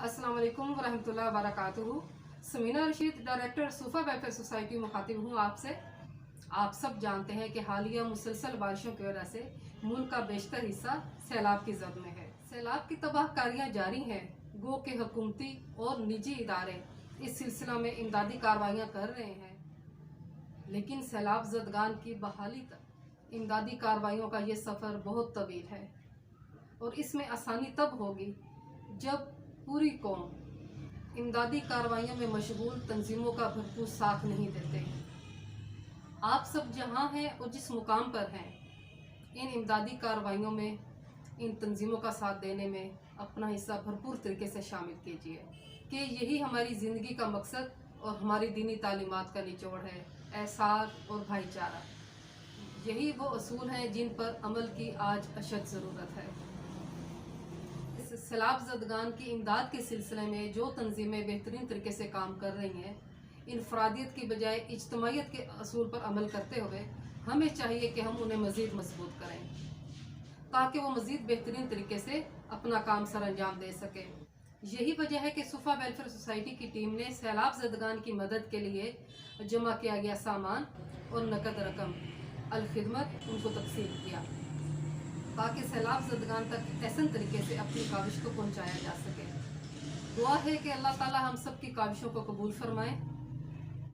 अस्सलाम वालेकुम वरहमतुल्लाहि वबरकातुहू। Samina Rashid, director Suffa welfare society मुखातिब हूँ आपसे। आप सब जानते हैं कि हालिया मुसलसल बारिशों की वजह से मुल्क का बेशतर हिस्सा सैलाब की जद में है। सैलाब की तबाहकारियाँ जारी हैं। गो के हुकूमती और निजी इदारे इस सिलसिला में इमदादी कार्रवाइयाँ कर रहे हैं, लेकिन सैलाब ज़दगान की बहाली तक इमदादी कार्रवाइयों का ये सफ़र बहुत तवील है और इसमें आसानी तब होगी जब पूरी कौम इमदादी कार्रवाइयों में मशगूल तंजीमों का भरपूर साथ नहीं देते। आप सब जहां हैं और जिस मुकाम पर हैं, इन इमदादी कार्रवाइयों में इन तंजीमों का साथ देने में अपना हिस्सा भरपूर तरीके से शामिल कीजिए कि यही हमारी ज़िंदगी का मकसद और हमारी दीनी तालीमात का निचोड़ है, एहसास और भाईचारा। यही वो असूल हैं जिन पर अमल की आज अशद ज़रूरत है। इस सैलाब ज़दगान की इमदाद के सिलसिले में जो तंजीमें बेहतरीन तरीके से काम कर रही हैं, इनफरादियत की बजाय इज्तमाइयत के असूल पर अमल करते हुए हमें चाहिए कि हम उन्हें मज़ीद मजबूत करें ताकि वो मज़ीद बेहतरीन तरीके से अपना काम सर अंजाम दे सके। यही वजह है कि सूफा वेलफेयर सोसाइटी की टीम ने सैलाब ज़दगान की मदद के लिए जमा किया गया सामान और नकद रकम अल-खिदमत उनको तकसीम किया ताकि सैलाब ज़दगान तक एहसन तरीके से अपनी काविश को पहुँचाया जा सके। दुआ है कि अल्लाह ताला हम सब की काविशों को कबूल फरमाए।